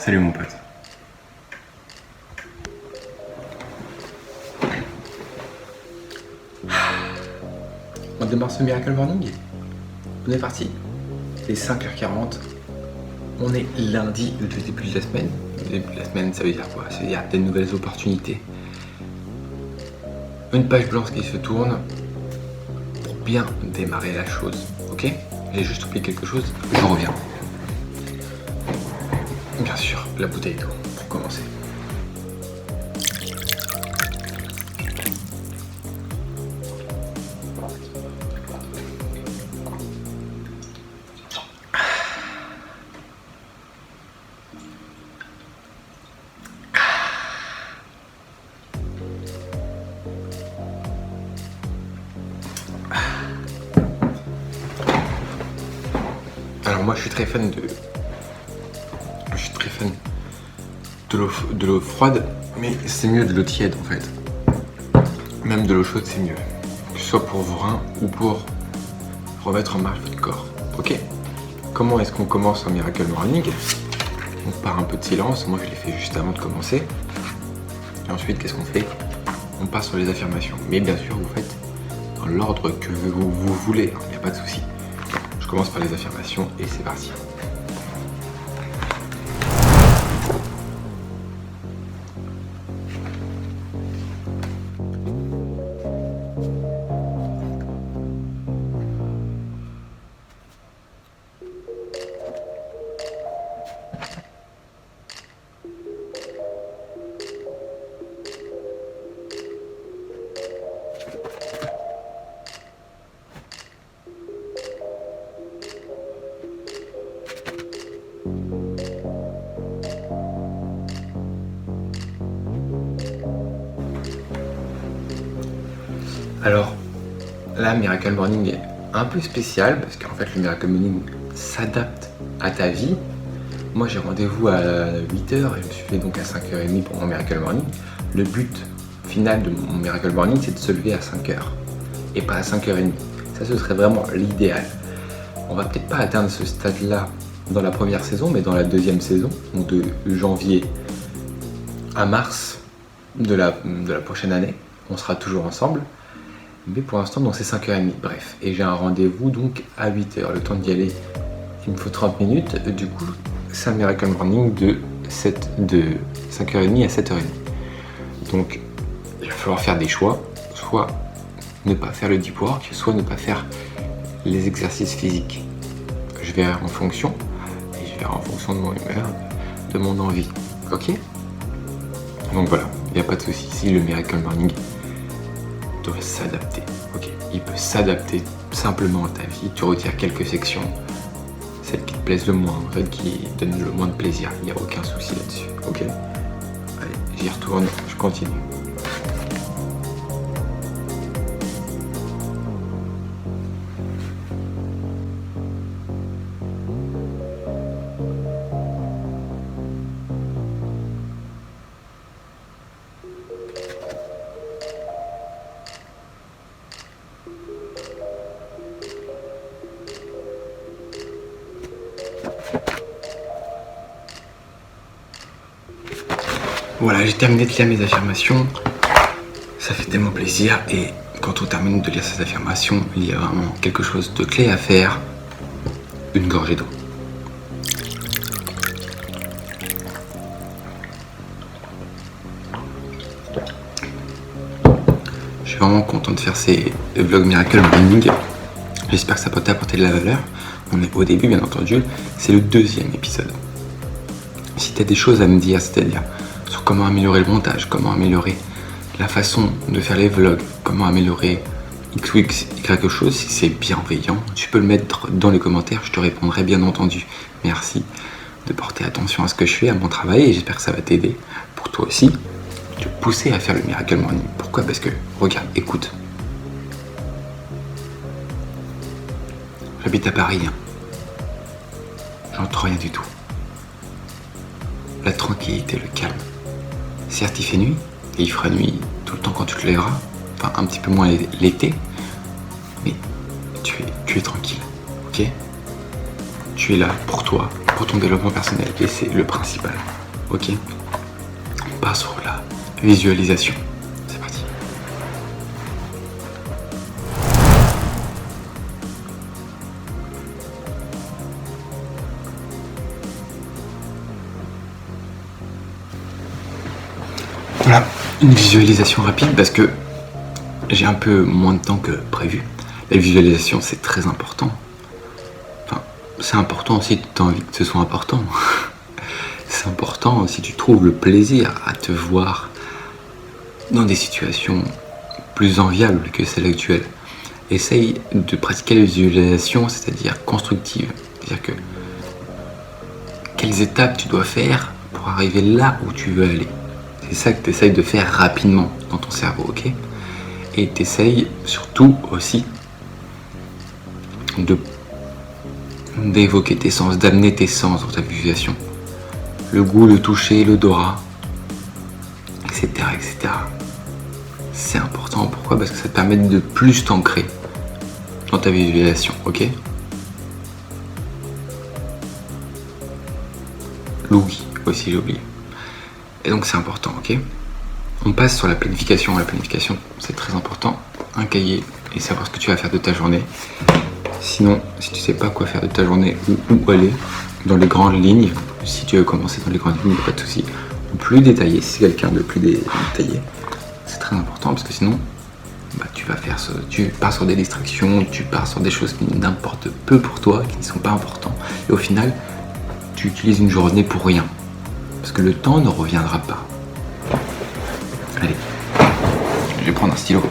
Salut mon pote. On démarre ce Miracle Morning. On est parti. Il est 5h40. On est lundi, le début de la semaine. Le début de la semaine, ça veut dire quoi? Ça veut dire des nouvelles opportunités. Une page blanche qui se tourne pour bien démarrer la chose. Ok? J'ai juste oublié quelque chose, je reviens. Bien sûr, la bouteille d'eau pour commencer. Alors moi je suis très fan de l'eau froide, mais c'est mieux de l'eau tiède en fait. Même de l'eau chaude c'est mieux. Que ce soit pour vos reins ou pour remettre en marche votre corps. Ok? Comment est-ce qu'on commence un Miracle Morning? On part un peu de silence, moi je l'ai fait juste avant de commencer. Et ensuite qu'est-ce qu'on fait? On passe sur les affirmations. Mais bien sûr vous faites dans l'ordre que vous voulez, il n'y a pas de souci. Je commence par les affirmations et c'est parti. Alors, là, Miracle Morning est un peu spécial parce qu'en fait, le Miracle Morning s'adapte à ta vie. Moi, j'ai rendez-vous à 8h et je me suis fait donc à 5h30 pour mon Miracle Morning. Le but final de mon Miracle Morning, c'est de se lever à 5h et pas à 5h30. Ça, ce serait vraiment l'idéal. On va peut-être pas atteindre ce stade-là dans la première saison, mais dans la deuxième saison, donc de janvier à mars de la prochaine année, on sera toujours ensemble. Mais pour l'instant, donc c'est 5h30, bref. Et j'ai un rendez-vous donc à 8h. Le temps d'y aller, il me faut 30 minutes. Du coup, c'est un Miracle Morning de 5h30 à 7h30. Donc, il va falloir faire des choix. Soit ne pas faire le deep work, soit ne pas faire les exercices physiques. Je verrai en fonction. Et je verrai en fonction de mon humeur, de mon envie. Ok? Donc voilà, il n'y a pas de souci. Si le Miracle Morning doit s'adapter. Ok, il peut s'adapter simplement à ta vie. Tu retires quelques sections, celles qui te plaisent le moins, celles qui donnent le moins de plaisir. Il n'y a aucun souci là-dessus. Ok. Allez, j'y retourne. Je continue. Voilà, j'ai terminé de lire mes affirmations. Ça fait tellement plaisir. Et quand on termine de lire ces affirmations, il y a vraiment quelque chose de clé à faire. Une gorgée d'eau. Je suis vraiment content de faire ces vlogs Miracle Morning. J'espère que ça peut t'apporter de la valeur. On est au début, bien entendu. C'est le deuxième épisode. Si tu as des choses à me dire, c'est-à-dire sur comment améliorer le montage, comment améliorer la façon de faire les vlogs, comment améliorer X ou Y chose, si c'est bienveillant, tu peux le mettre dans les commentaires, je te répondrai bien entendu. Merci de porter attention à ce que je fais, à mon travail, et j'espère que ça va t'aider pour toi aussi, te pousser à faire le Miracle Morning. Pourquoi? Parce que, regarde, écoute. J'habite à Paris, hein. J'entends rien du tout. La tranquillité, le calme. Certes, il fait nuit, et il fera nuit tout le temps quand tu te lèveras, enfin un petit peu moins l'été, mais tu es tranquille, ok? Tu es là pour toi, pour ton développement personnel, et c'est le principal. Ok, on part sur la visualisation. C'est parti. Voilà, une visualisation rapide parce que j'ai un peu moins de temps que prévu. La visualisation, c'est très important. Enfin, c'est important si tu as envie que ce soit important. C'est important si tu trouves le plaisir à te voir dans des situations plus enviables que celles actuelles. Essaye de pratiquer la visualisation, c'est-à-dire constructive. C'est-à-dire que quelles étapes tu dois faire pour arriver là où tu veux aller. C'est ça que tu essayes de faire rapidement dans ton cerveau, ok? Et tu essayes surtout aussi d'évoquer tes sens, d'amener tes sens dans ta visualisation. Le goût, le toucher, l'odorat, etc., etc. C'est important. Pourquoi? Parce que ça te permet de plus t'ancrer dans ta visualisation, ok? L'ouïe aussi, j'ai oublié. Et donc c'est important, ok? On passe sur la planification. La planification, c'est très important. Un cahier et savoir ce que tu vas faire de ta journée. Sinon, si tu sais pas quoi faire de ta journée ou où aller, dans les grandes lignes, si tu veux commencer dans les grandes lignes, pas de souci. Ou plus détaillé, si c'est quelqu'un de plus détaillé, c'est très important parce que sinon, tu pars sur des distractions, tu pars sur des choses qui n'importent peu pour toi, qui ne sont pas importantes. Et au final, tu utilises une journée pour rien. Parce que le temps ne reviendra pas. Allez, je vais prendre un stylo.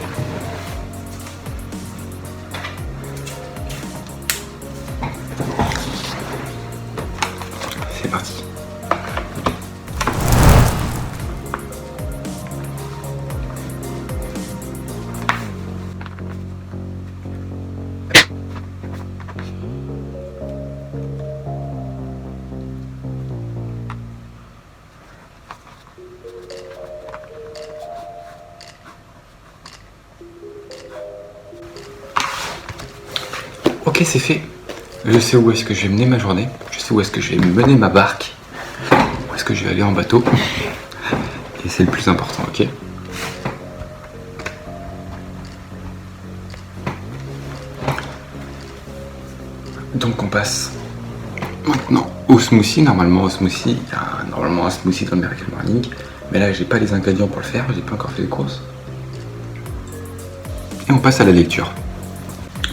C'est parti. Ok, c'est fait. Je sais où est-ce que je vais mener ma journée. Je sais où est-ce que je vais mener ma barque. Où est-ce que je vais aller en bateau. Et c'est le plus important, ok? Donc on passe maintenant au smoothie. Normalement au smoothie, il y a normalement un smoothie dans le Miracle Morning. Mais là j'ai pas les ingrédients pour le faire, j'ai pas encore fait les courses. Et on passe à la lecture.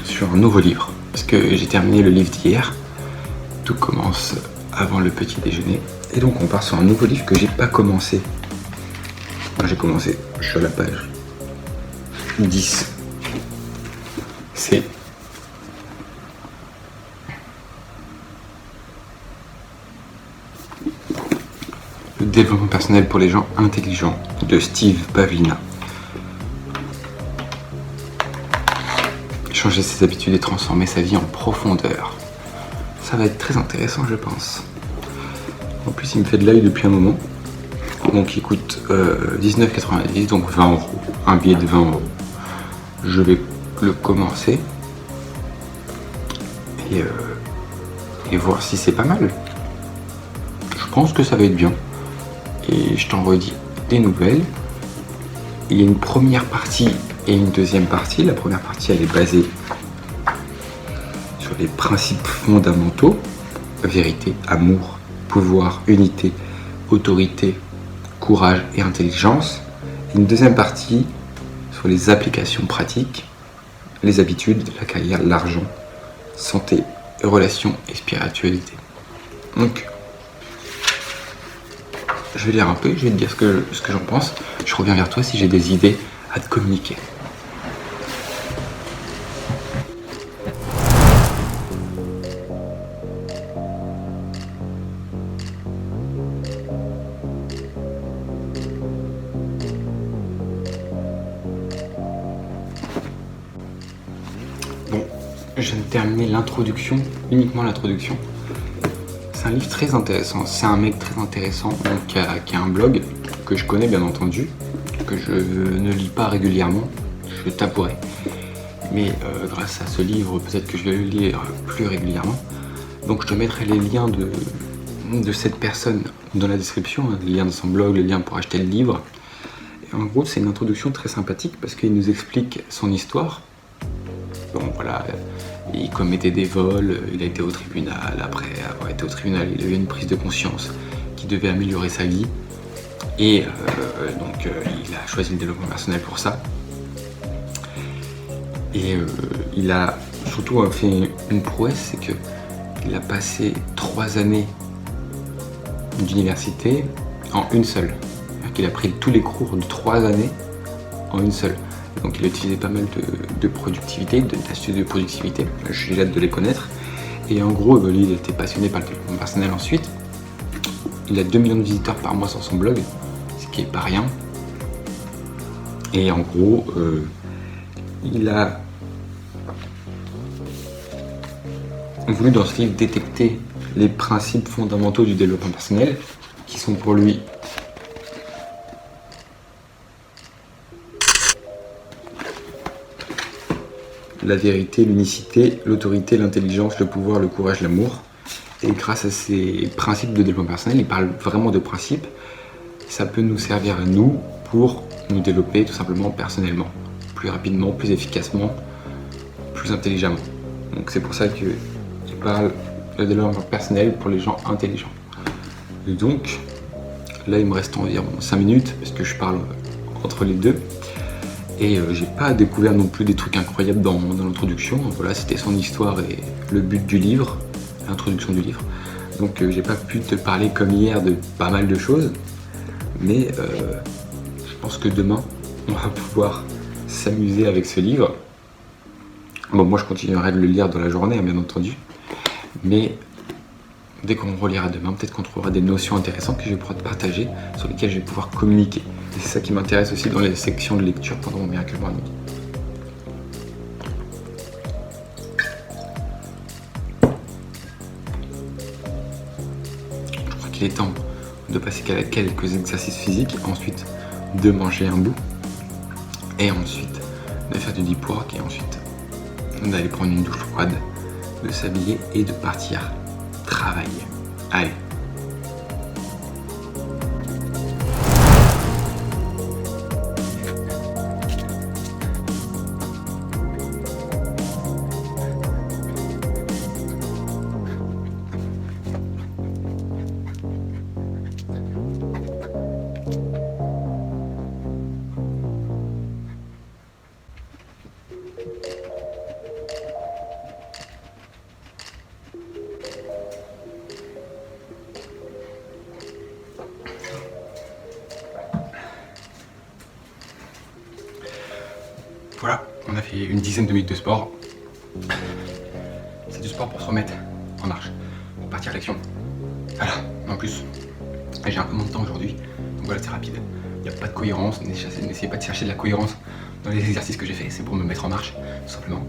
Sur un nouveau livre. Parce que j'ai terminé le livre d'hier. Tout commence avant le petit déjeuner. Et donc on part sur un nouveau livre que j'ai pas commencé. Moi j'ai commencé, je suis à la page 10. C'est le développement personnel pour les gens intelligents de Steve Pavlina. Changer ses habitudes et transformer sa vie en profondeur. Ça va être très intéressant, je pense. En plus, il me fait de l'œil depuis un moment. Donc, il coûte 19,90, donc 20 €. Un billet de 20 €. Je vais le commencer et voir si c'est pas mal. Je pense que ça va être bien. Et je t'envoie des nouvelles. Il y a une première partie et une deuxième partie. La première partie, elle est basée sur les principes fondamentaux: vérité, amour, pouvoir, unité, autorité, courage et intelligence. Et une deuxième partie sur les applications pratiques, les habitudes, la carrière, l'argent, santé, relations et spiritualité. Donc, je vais lire un peu, je vais te dire ce que j'en pense. Je reviens vers toi si j'ai des idées à te communiquer. Bon, je viens de terminer l'introduction, uniquement l'introduction. C'est un livre très intéressant, c'est un mec très intéressant donc, qui a un blog que je connais bien entendu, que je ne lis pas régulièrement, je t'avouerai. Mais grâce à ce livre, peut-être que je vais le lire plus régulièrement. Donc je te mettrai les liens de cette personne dans la description, hein, les liens de son blog, les liens pour acheter le livre. Et en gros, c'est une introduction très sympathique parce qu'il nous explique son histoire. Bon, voilà, il commettait des vols, il a été au tribunal, après avoir été au tribunal, il a eu une prise de conscience qui devait améliorer sa vie. Et donc, il a choisi le développement personnel pour ça. Et il a surtout fait une prouesse, c'est qu'il a passé 3 années d'université en une seule. Il a pris tous les cours de 3 années en une seule. Donc il a utilisé pas mal de productivité, d'astuces de productivité. J'ai hâte de les connaître. Et en gros, lui, il était passionné par le développement personnel ensuite. Il a 2 millions de visiteurs par mois sur son blog, ce qui est pas rien. Et en gros, il a voulu dans ce livre détecter les principes fondamentaux du développement personnel, qui sont pour lui la vérité, l'unicité, l'autorité, l'intelligence, le pouvoir, le courage, l'amour. Et grâce à ces principes de développement personnel, il parle vraiment de principes, ça peut nous servir à nous pour nous développer tout simplement personnellement, plus rapidement, plus efficacement, plus intelligemment. Donc c'est pour ça qu'il parle de développement personnel pour les gens intelligents. Et donc, là il me reste environ 5 minutes parce que je parle entre les deux. Et j'ai pas découvert non plus des trucs incroyables dans l'introduction. Voilà, c'était son histoire et le but du livre, l'introduction du livre. Donc j'ai pas pu te parler comme hier de pas mal de choses. Mais je pense que demain, on va pouvoir s'amuser avec ce livre. Bon, moi je continuerai de le lire dans la journée, bien entendu. Mais dès qu'on relira demain, peut-être qu'on trouvera des notions intéressantes que je vais pouvoir te partager, sur lesquelles je vais pouvoir communiquer. Et c'est ça qui m'intéresse aussi dans les sections de lecture pendant mon Miracle Morning. Je crois qu'il est temps de passer quelques exercices physiques, ensuite de manger un bout, et ensuite de faire du deep work, et ensuite d'aller prendre une douche froide, de s'habiller et de partir travailler. Allez. Voilà, on a fait une dizaine de minutes de sport. C'est du sport pour se remettre en marche, pour partir à l'action. Voilà, en plus, j'ai un peu moins de temps aujourd'hui, donc voilà, c'est rapide. Il n'y a pas de cohérence, n'essayez pas de chercher de la cohérence dans les exercices que j'ai fait, c'est pour me mettre en marche, tout simplement.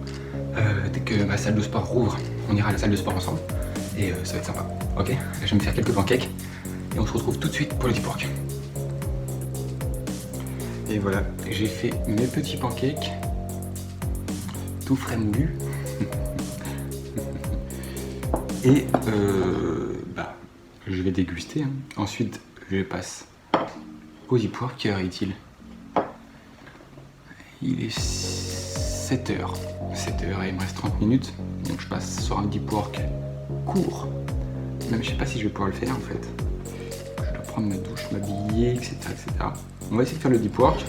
Dès que ma salle de sport rouvre, on ira à la salle de sport ensemble, et ça va être sympa. Ok, là, je vais me faire quelques pancakes, et on se retrouve tout de suite pour le deep work. Et voilà, j'ai fait mes petits pancakes, tout frais moulu. Et je vais déguster. Hein. Ensuite, je passe au deep work. Quelle heure est-il? Il est 7h. 7h et il me reste 30 minutes. Donc je passe sur un deep work court. Même je sais pas si je vais pouvoir le faire en fait. Je dois prendre ma douche, m'habiller, etc., etc. On va essayer de faire le deep work.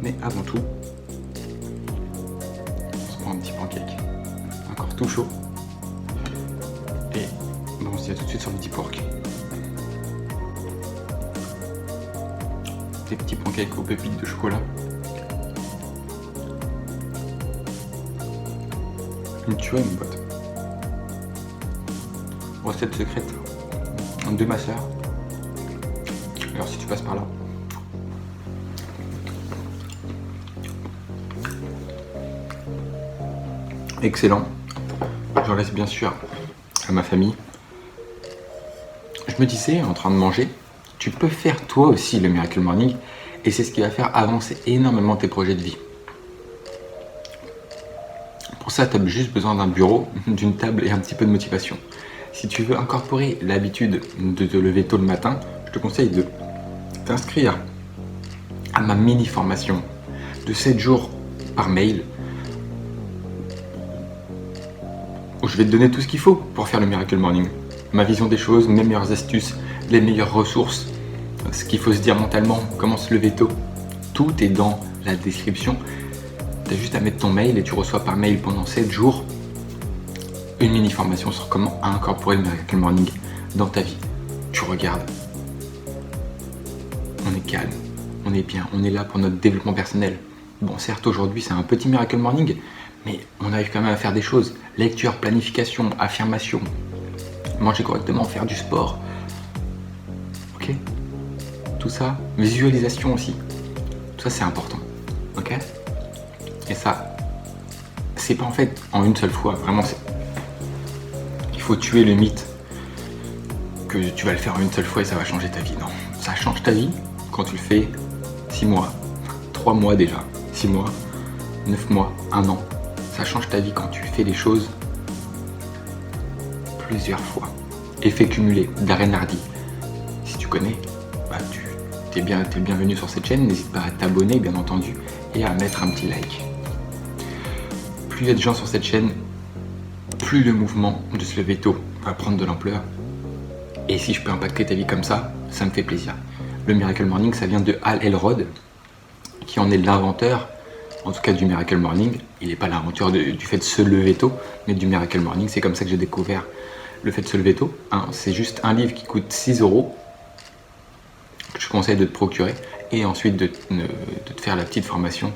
Mais avant tout, on se prend un petit pancake. Encore tout chaud. Et on se dit à tout de suite sur le deep work. Des petits pancakes aux pépites de chocolat. Une tuerie, mon pote. Recette secrète de ma soeur. Alors si tu passes par là. Excellent. J'en laisse bien sûr à ma famille. Je me disais, en train de manger, tu peux faire toi aussi le Miracle Morning et c'est ce qui va faire avancer énormément tes projets de vie. Pour ça, tu as juste besoin d'un bureau, d'une table et un petit peu de motivation. Si tu veux incorporer l'habitude de te lever tôt le matin, je te conseille de t'inscrire à ma mini-formation de 7 jours par mail où je vais te donner tout ce qu'il faut pour faire le Miracle Morning. Ma vision des choses, mes meilleures astuces, les meilleures ressources, ce qu'il faut se dire mentalement, comment se lever tôt. Tout est dans la description. Tu as juste à mettre ton mail et tu reçois par mail pendant 7 jours une mini-formation sur comment incorporer le Miracle Morning dans ta vie. Tu regardes. On est calme, on est bien, on est là pour notre développement personnel. Bon, certes, aujourd'hui, c'est un petit Miracle Morning, mais on arrive quand même à faire des choses. Lecture, planification, affirmation, manger correctement, faire du sport. Ok? Tout ça, visualisation aussi. Tout ça, c'est important. Ok? Et ça, c'est pas en fait en une seule fois. Vraiment, il faut tuer le mythe que tu vas le faire en une seule fois et ça va changer ta vie. Non, ça change ta vie quand tu le fais 6 mois, 3 mois déjà, 6 mois, 9 mois, 1 an. Ça change ta vie quand tu fais les choses plusieurs fois. Effet cumulé, Darren Hardy. Si tu connais, bah t'es le bienvenu sur cette chaîne. N'hésite pas à t'abonner, bien entendu, et à mettre un petit like. Plus il y a de gens sur cette chaîne, plus le mouvement de se lever tôt va prendre de l'ampleur. Et si je peux impacter ta vie comme ça me fait plaisir. Le Miracle Morning, ça vient de Hal Elrod, qui en est l'inventeur, en tout cas du Miracle Morning. Il n'est pas l'inventeur du fait de se lever tôt, mais du Miracle Morning. C'est comme ça que j'ai découvert le fait de se lever tôt. C'est juste un livre qui coûte 6 €, que je conseille de te procurer, et ensuite de te faire la petite formation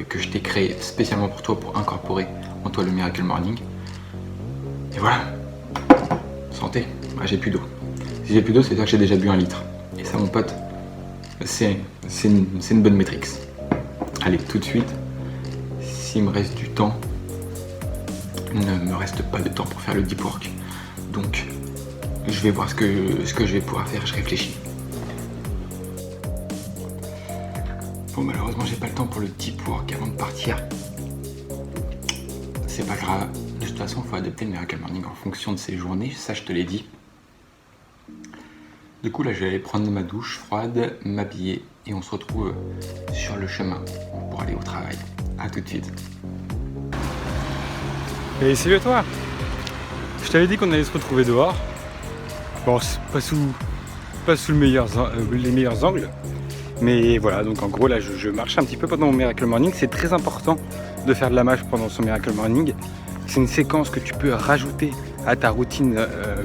que je t'ai créée spécialement pour toi, pour incorporer en toi le Miracle Morning. Et voilà. Santé. Ah, j'ai plus d'eau. Si j'ai plus d'eau, c'est-à-dire que j'ai déjà bu 1 litre. Et ça, mon pote, c'est une bonne métrique. Allez, tout de suite, s'il me reste du temps, il ne me reste pas de temps pour faire le deep work. Donc, je vais voir ce que je vais pouvoir faire, je réfléchis. Bon, malheureusement, j'ai pas le temps pour le deep work avant de partir. C'est pas grave. De toute façon, il faut adapter le Miracle Morning en fonction de ses journées, ça je te l'ai dit. Du coup, là, je vais aller prendre ma douche froide, m'habiller, et on se retrouve sur le chemin pour aller au travail. A tout de suite. Et salut à toi. Je t'avais dit qu'on allait se retrouver dehors. Bon, pas sous les meilleurs angles. Mais voilà, donc en gros, là, je marche un petit peu pendant mon Miracle Morning. C'est très important de faire de la marche pendant son Miracle Morning. C'est une séquence que tu peux rajouter à ta routine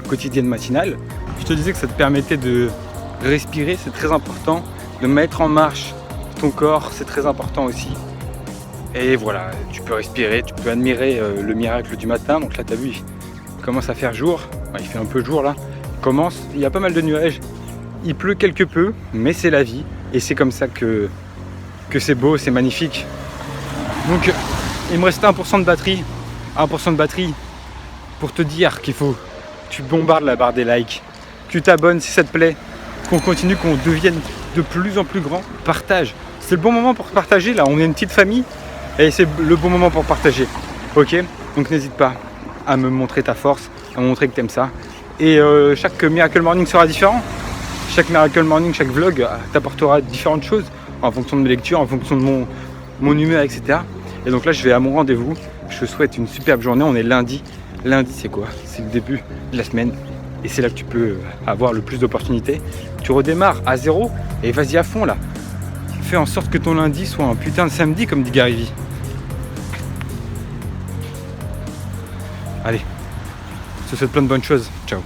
quotidienne matinale. Je te disais que ça te permettait de respirer, c'est très important. De mettre en marche ton corps, c'est très important aussi. Et voilà, tu peux respirer, tu peux admirer le miracle du matin. Donc là, tu as vu, il commence à faire jour. Il fait un peu jour là. Il y a pas mal de nuages. Il pleut quelque peu, mais c'est la vie. Et c'est comme ça que c'est beau, c'est magnifique. Donc, il me reste 1% de batterie. 1% de batterie pour te dire qu'il faut que tu bombardes la barre des likes, que tu t'abonnes si ça te plaît, qu'on continue, qu'on devienne de plus en plus grand. Partage, c'est le bon moment pour partager là, on est une petite famille et c'est le bon moment pour partager. Ok, donc n'hésite pas à me montrer ta force, à me montrer que tu aimes ça. Et chaque Miracle Morning sera différent. Chaque Miracle Morning, chaque vlog t'apportera différentes choses en fonction de mes lectures, en fonction de mon humeur, etc. Et donc là, je vais à mon rendez-vous. Je te souhaite une superbe journée. On est lundi. Lundi, c'est quoi? C'est le début de la semaine. Et c'est là que tu peux avoir le plus d'opportunités. Tu redémarres à 0 et vas-y à fond là. Fais en sorte que ton lundi soit un putain de samedi, comme dit Gary Vee. Allez, je te souhaite plein de bonnes choses. Ciao.